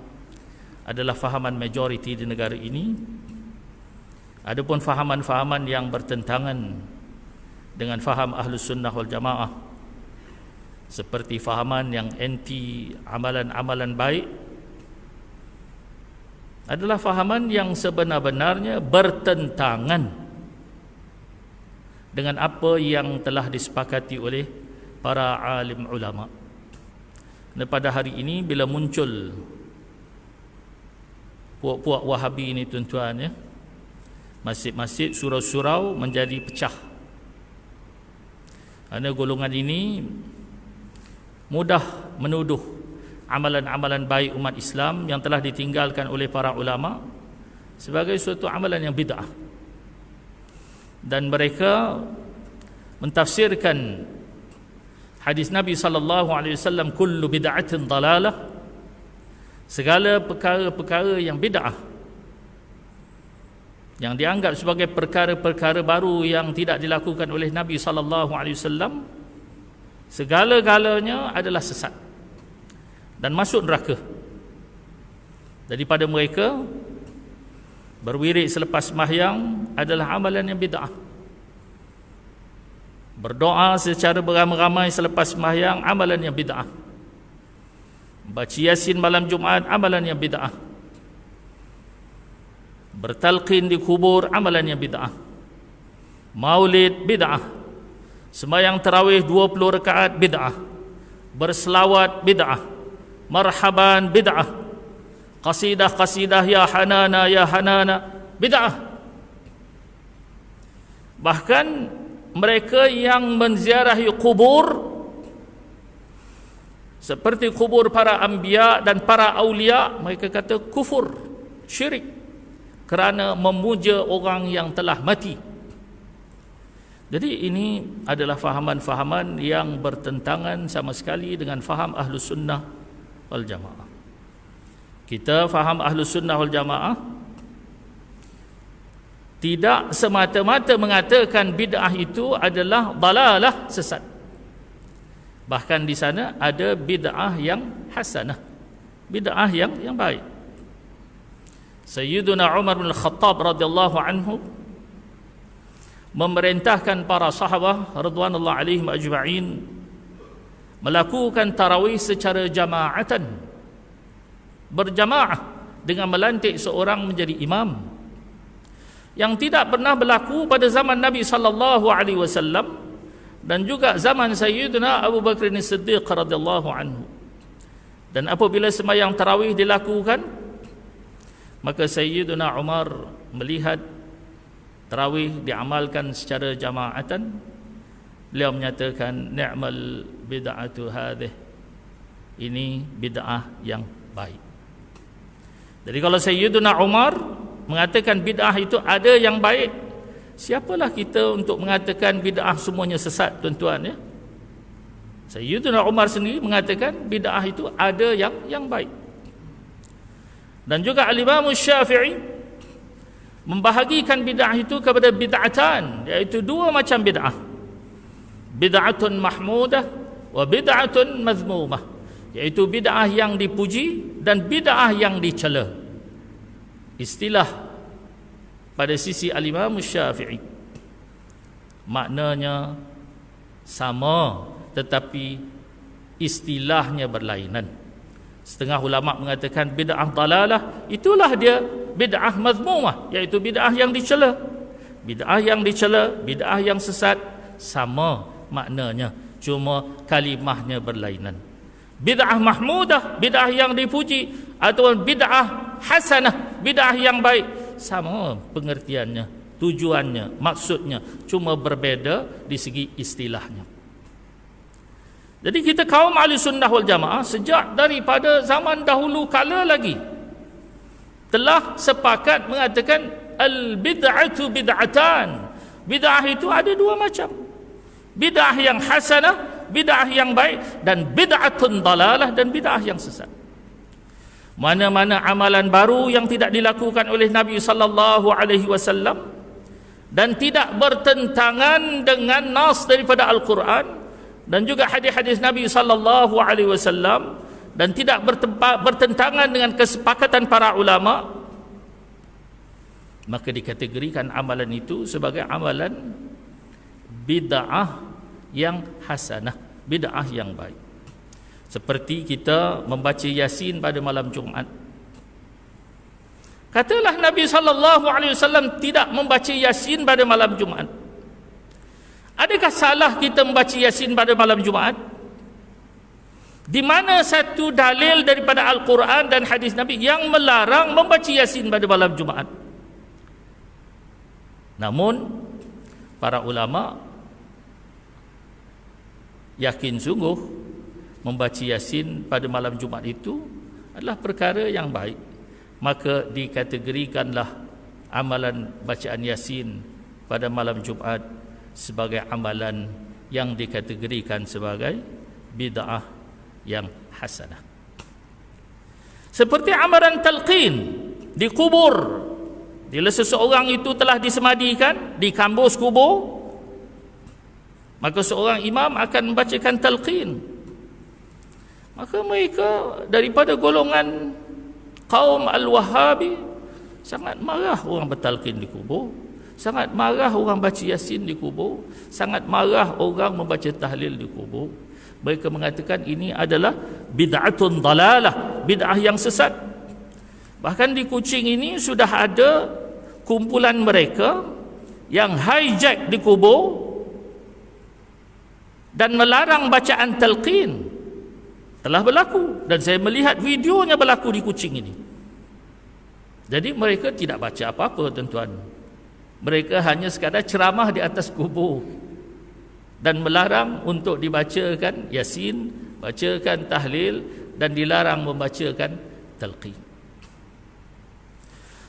adalah fahaman majoriti di negara ini. Adapun fahaman-fahaman yang bertentangan dengan faham ahli sunnah wal jamaah, seperti fahaman yang anti amalan-amalan baik, adalah fahaman yang sebenar-benarnya bertentangan dengan apa yang telah disepakati oleh para alim ulama. Dan pada hari ini bila muncul puak-puak Wahabi ini tuan-tuan ya, masjid-masjid, surau-surau menjadi pecah. Kerana golongan ini mudah menuduh amalan-amalan baik umat Islam yang telah ditinggalkan oleh para ulama sebagai suatu amalan yang bid'ah. Dan mereka mentafsirkan hadis Nabi sallallahu alaihi wasallam, kullu bid'atin dalalah, segala perkara-perkara yang bid'ah, yang dianggap sebagai perkara-perkara baru yang tidak dilakukan oleh Nabi sallallahu alaihi wasallam, segala-galanya adalah sesat dan masuk neraka. Daripada mereka, berwirid selepas sembahyang adalah amalan yang bid'ah. Berdoa secara beramai-ramai selepas sembahyang, amalan yang bid'ah. Baca Yasin malam Jumaat, amalan yang bid'ah. Bertalqin di kubur, amalan yang bid'ah. Maulid, bid'ah. Sembahyang tarawih 20 rakaat, bid'ah. Berselawat, bid'ah. Marhaban, bid'ah. Qasidah-qasidah ya hanana ya hanana, bid'ah. Bahkan mereka yang menziarahi kubur seperti kubur para anbiya dan para aulia, mereka kata kufur, syirik, kerana memuja orang yang telah mati. Jadi ini adalah fahaman-fahaman yang bertentangan sama sekali dengan faham Ahlus Sunnah wal Jamaah. Kita faham Ahlus Sunnah wal Jamaah tidak semata-mata mengatakan bid'ah itu adalah dalalah, sesat. Bahkan di sana ada bid'ah yang hasanah, bid'ah yang baik. Sayyiduna Umar bin Khattab radhiyallahu anhu memerintahkan para sahabat radhiyallahu alaihim ajma'in melakukan tarawih secara jamaatan, berjamaah, dengan melantik seorang menjadi imam, yang tidak pernah berlaku pada zaman Nabi sallallahu alaihi wasallam dan juga zaman Sayyidina Abu Bakar As-Siddiq radhiyallahu anhu. Dan apabila sembahyang tarawih dilakukan, maka Sayyidina Umar melihat tarawih diamalkan secara jamaatan, beliau menyatakan, ni'mal bid'atu hadhih, ini bid'ah yang baik. Jadi kalau Sayyidina Umar mengatakan bid'ah itu ada yang baik, siapalah kita untuk mengatakan bid'ah semuanya sesat, tuan-tuan ya. Sayyidina Umar sendiri mengatakan bid'ah itu ada yang baik. Dan juga Al-Imam Syafi'i membahagikan bid'ah itu kepada bid'atan, iaitu dua macam bid'ah. Bid'atun mahmudah wa bid'atun mazmumah, iaitu bid'ah yang dipuji dan bid'ah yang dicela. Istilah pada sisi Al-Imam Syafi'i maknanya sama, tetapi istilahnya berlainan. Setengah ulama mengatakan bid'ah dalalah itulah dia bid'ah mazmumah, iaitu bid'ah yang dicela. Bid'ah yang dicela, bid'ah yang sesat, sama maknanya, cuma kalimahnya berlainan. Bid'ah mahmudah, bid'ah yang dipuji, atau bid'ah hasanah, bid'ah yang baik, sama pengertiannya, tujuannya, maksudnya, cuma berbeza di segi istilahnya. Jadi kita kaum ahli sunnah wal jamaah sejak daripada zaman dahulu kala lagi telah sepakat mengatakan al-bid'atu bid'atan. Bid'ah itu ada dua macam. Bid'ah yang hasanah, bid'ah yang baik, dan bid'atun dalalah, dan bid'ah yang sesat. Mana-mana amalan baru yang tidak dilakukan oleh Nabi sallallahu alaihi wasallam dan tidak bertentangan dengan nas daripada Al-Quran dan juga hadis-hadis Nabi sallallahu alaihi wasallam dan tidak bertentangan dengan kesepakatan para ulama, maka dikategorikan amalan itu sebagai amalan bid'ah yang hasanah, bid'ah yang baik. Seperti kita membaca Yasin pada malam Jumaat. Katalah Nabi sallallahu alaihi wasallam tidak membaca Yasin pada malam Jumaat. Adakah salah kita membaca Yasin pada malam Jumaat? Di mana satu dalil daripada Al-Quran dan hadis Nabi yang melarang membaca Yasin pada malam Jumaat? Namun para ulama yakin sungguh membaca Yasin pada malam Jumaat itu adalah perkara yang baik. Maka dikategorikanlah amalan bacaan Yasin pada malam Jumaat sebagai amalan yang dikategorikan sebagai bid'ah yang hasanah. Seperti amalan talqin di kubur. Bila seseorang itu telah disemadikan di kambus kubur, maka seorang imam akan membacakan talqin. Maka mereka daripada golongan kaum Al-Wahhabi sangat marah orang bertalqin di kubur, sangat marah orang baca Yasin di kubur, sangat marah orang membaca tahlil di kubur. Mereka mengatakan ini adalah bid'atun dalalah, bid'ah yang sesat. Bahkan di Kuching ini sudah ada kumpulan mereka yang hijack di kubur dan melarang bacaan talqin. Telah berlaku dan saya melihat videonya berlaku di Kuching ini. Jadi mereka tidak baca apa-apa, tuan-tuan. Mereka hanya sekadar ceramah di atas kubur dan melarang untuk dibacakan Yasin, bacakan tahlil, dan dilarang membacakan talqin.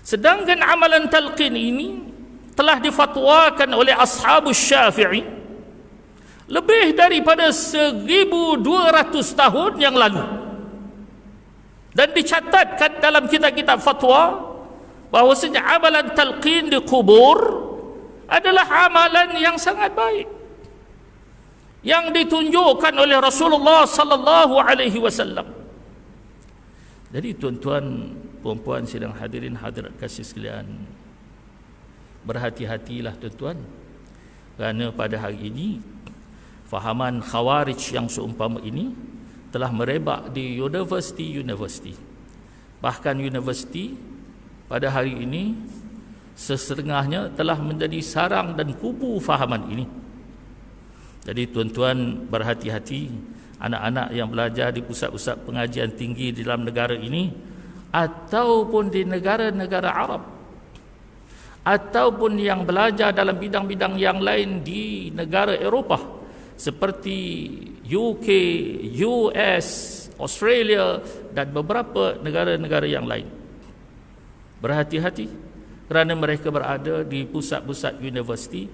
Sedangkan amalan talqin ini telah difatwakan oleh ashabus Syafi'i lebih daripada 1200 tahun yang lalu, dan dicatatkan dalam kitab-kitab fatwa bahwasanya amalan talqin di kubur adalah amalan yang sangat baik yang ditunjukkan oleh Rasulullah sallallahu alaihi wasallam. Jadi tuan-tuan, puan-puan sidang hadirin hadirat kasih sekalian, berhati-hatilah tuan-tuan, kerana pada hari ini fahaman khawarij yang seumpama ini telah merebak di universiti-universiti. Bahkan universiti pada hari ini sesetengahnya telah menjadi sarang dan kubu fahaman ini. Jadi tuan-tuan berhati-hati, anak-anak yang belajar di pusat-pusat pengajian tinggi di dalam negara ini ataupun di negara-negara Arab, ataupun yang belajar dalam bidang-bidang yang lain di negara Eropah seperti UK, US, Australia dan beberapa negara-negara yang lain. Berhati-hati kerana mereka berada di pusat-pusat universiti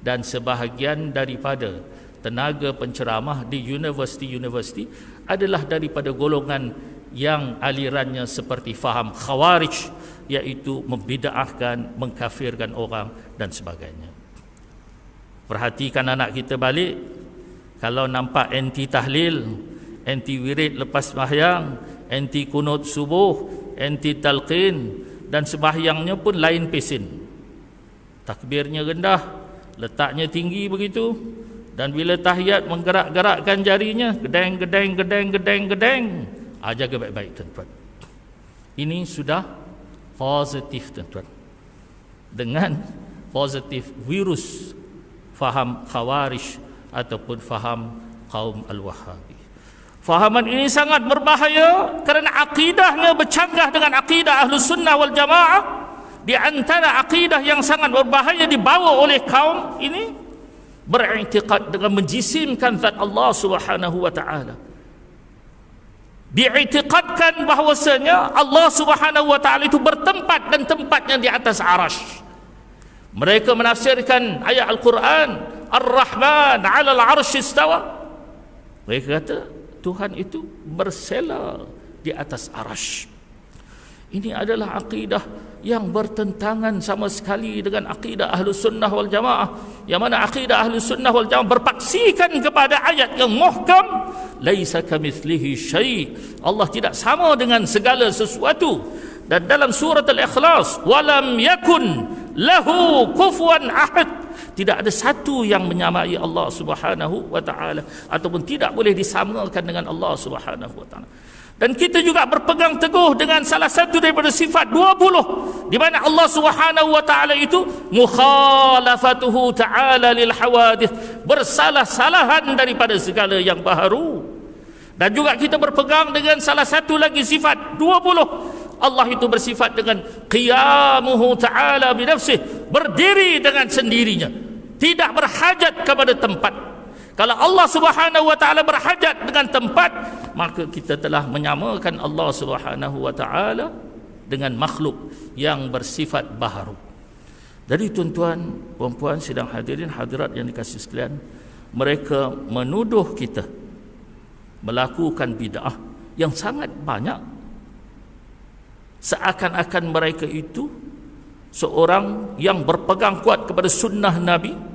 dan sebahagian daripada tenaga penceramah di universiti-universiti adalah daripada golongan yang alirannya seperti faham khawarij, iaitu membid'ahkan, mengkafirkan orang dan sebagainya. Perhatikan anak kita balik, kalau nampak anti tahlil, anti wirid lepas sembahyang, anti kunut subuh, anti talqin, dan sembahyangnya pun lain pesen. Takbirnya rendah, letaknya tinggi begitu, dan bila tahiyat menggerak-gerakkan jarinya, gedeng gedeng gedeng gedeng gedeng. Jaga baik-baik tuan-tuan. Ini sudah positif tuan-tuan, dengan positif virus faham khawarij ataupun faham kaum Al-Wahhabi. Fahaman ini sangat berbahaya kerana akidahnya bercanggah dengan akidah Ahlus Sunnah wal Jamaah. Di antara akidah yang sangat berbahaya dibawa oleh kaum ini beriktikad dengan menjisimkan zat Allah Subhanahu wa taala. Diiktikadkan bahwasanya Allah Subhanahu wa taala itu bertempat dan tempatnya di atas arasy. Mereka menafsirkan ayat Al-Quran, Ar-Rahman 'alal 'arsy istawa. Mereka kata Tuhan itu bersela di atas arasy. Ini adalah akidah yang bertentangan sama sekali dengan akidah Ahlus Sunnah wal Jamaah, yang mana akidah Ahlus Sunnah wal Jamaah berpaksikan kepada ayat yang muhkam, laisa kamitslihi syai'. Allah tidak sama dengan segala sesuatu. Dan dalam surat Al-Ikhlas, walam yakun lahu kufuwan ahad, tidak ada satu yang menyamai Allah Subhanahu wa taala, ataupun tidak boleh disamakan dengan Allah Subhanahu wa taala. Dan kita juga berpegang teguh dengan salah satu daripada sifat 20 di mana Allah Subhanahu wa taala itu mukhalafatuhu ta'ala lil hawadith, bersalah-salahan daripada segala yang baharu. Dan juga kita berpegang dengan salah satu lagi sifat 20, Allah itu bersifat dengan qiyamuhu ta'ala binafsih, berdiri dengan sendirinya, tidak berhajat kepada tempat. Kalau Allah Subhanahu wa taala berhajat dengan tempat, maka kita telah menyamakan Allah Subhanahu wa taala dengan makhluk yang bersifat baharu. Jadi tuan-tuan, puan-puan, sidang hadirin hadirat yang dikasihi sekalian, mereka menuduh kita melakukan bid'ah yang sangat banyak, seakan-akan mereka itu seorang yang berpegang kuat kepada sunnah Nabi.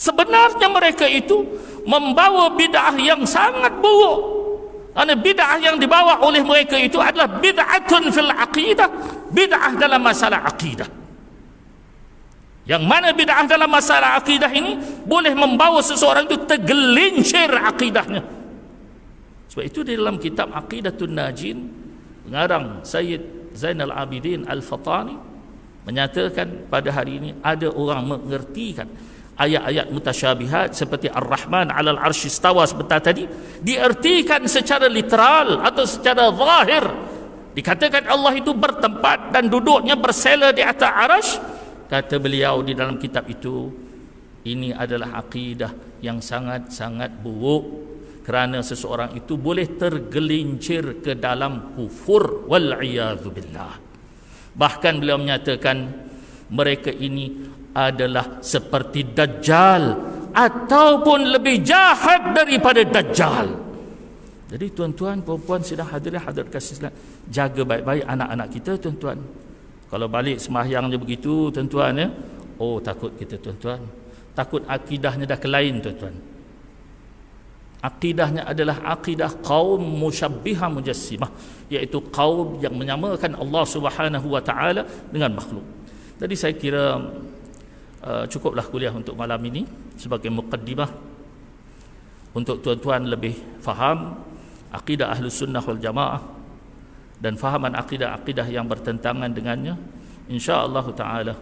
Sebenarnya mereka itu membawa bid'ah yang sangat buruk. Karena bid'ah yang dibawa oleh mereka itu adalah bid'atun fil aqidah, bid'ah dalam masalah akidah. Yang mana bid'ah dalam masalah akidah ini boleh membawa seseorang itu tergelincir akidahnya. Sebab itu di dalam kitab Aqidatun Najin, pengarang Sayyid Zainal Abidin Al-Fatani menyatakan pada hari ini ada orang mengertikan ayat-ayat mutasyabihat seperti Ar-Rahman 'alal 'arsy istawa sebentar tadi diartikan secara literal atau secara zahir. Dikatakan Allah itu bertempat dan duduknya bersela di atas arasy. Kata beliau di dalam kitab itu, ini adalah akidah yang sangat-sangat buruk, kerana seseorang itu boleh tergelincir ke dalam kufur wal iyadzu billah. Bahkan beliau menyatakan mereka ini adalah seperti Dajjal ataupun lebih jahat daripada Dajjal. Jadi tuan-tuan, puan-puan, sidang hadirin hadirat kasih sekalian, jaga baik-baik anak-anak kita tuan-tuan. Kalau balik sembahyangnya begitu tuan-tuan ya, oh takut kita tuan-tuan, takut akidahnya dah ke lain tuan-tuan. Akidahnya adalah akidah kaum musyabbihah mujassimah, iaitu kaum yang menyamakan Allah Subhanahu wa taala dengan makhluk. Jadi saya kira cukuplah kuliah untuk malam ini sebagai muqaddimah untuk tuan-tuan lebih faham akidah Ahlus Sunnah wal Jamaah dan fahaman akidah-akidah yang bertentangan dengannya. Insya-Allah taala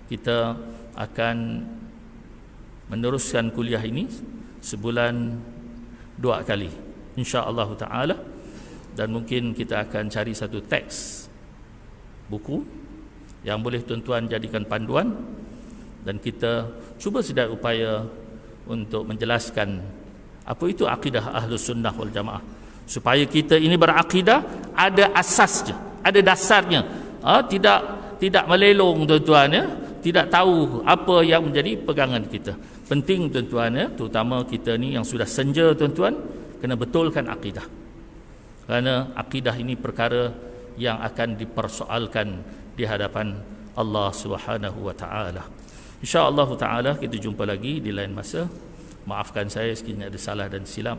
kita akan meneruskan kuliah ini sebulan 2 kali insya-Allah taala, dan mungkin kita akan cari satu teks buku yang boleh tuan-tuan jadikan panduan, dan kita cuba sedaya upaya untuk menjelaskan apa itu akidah Ahlus Sunnah wal Jamaah, supaya kita ini berakidah ada asasnya, ada dasarnya, tidak melelong tuan-tuan ya, tidak tahu apa yang menjadi pegangan kita. Penting tuan-tuan ya, terutama kita ni yang sudah senja tuan-tuan, kena betulkan akidah, kerana akidah ini perkara yang akan dipersoalkan di hadapan Allah Subhanahu wa taala. InsyaAllah ta'ala kita jumpa lagi di lain masa. Maafkan saya sekiranya ada salah dan silap.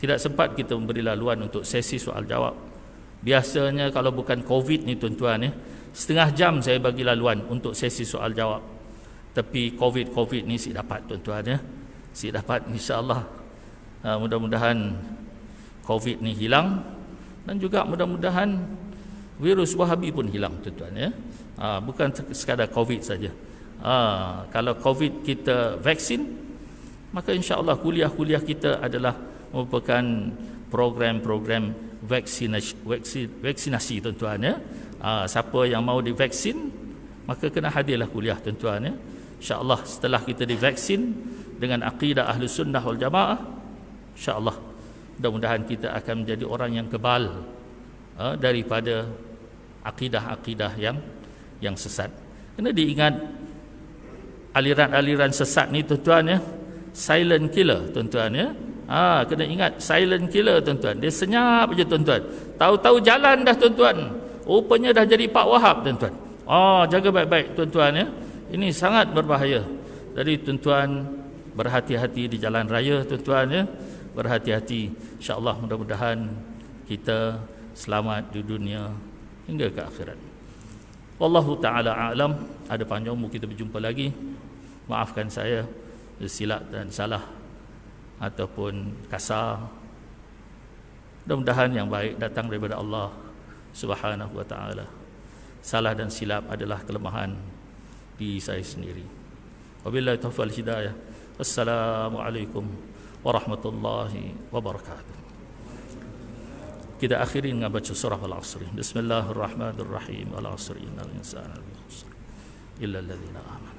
Tidak sempat kita memberi laluan untuk sesi soal jawab. Biasanya kalau bukan COVID ni tuan-tuan ya, setengah jam saya bagi laluan untuk sesi soal jawab. Tapi COVID ni si dapat tuan-tuan ya, si dapat insyaAllah. Mudah-mudahan COVID ni hilang, dan juga mudah-mudahan virus Wahabi pun hilang tuan-tuan ya. Bukan sekadar COVID saja. Kalau COVID kita vaksin, maka insya-Allah kuliah-kuliah kita adalah merupakan program-program vaksinasi tuan-tuan ya. Siapa yang mau divaksin maka kena hadirlah kuliah tuan-tuan ya. InsyaAllah setelah kita divaksin dengan akidah Ahlu Sunnah wal Jamaah, InsyaAllah mudah-mudahan kita akan menjadi orang yang kebal daripada akidah-akidah yang sesat. Kena diingat aliran-aliran sesat ni tuan-tuan ya, silent killer tuan-tuan ya. Kena ingat silent killer tuan-tuan. Dia senyap je tuan-tuan. Tahu-tahu jalan dah tuan-tuan. Rupanya dah jadi Pak Wahab tuan-tuan. Jaga baik-baik tuan-tuan ya. Ini sangat berbahaya. Jadi tuan-tuan berhati-hati di jalan raya tuan-tuan ya. Berhati-hati. InsyaAllah mudah-mudahan kita selamat di dunia hingga ke akhirat. Wallahu ta'ala a'lam. Ada panjang umur kita berjumpa lagi. Maafkan saya silap dan salah ataupun kasar. Mudah-mudahan yang baik datang daripada Allah Subhanahu wa ta'ala. Salah dan silap adalah kelemahan di saya sendiri. Wabillahi taufiq wal hidayah. Assalamualaikum warahmatullahi wabarakatuh. Kita akhiri dengan baca surah Al-Asr. Bismillahirrahmanirrahim. Al-Asr innal insana lafi khusr illa alladhina amanu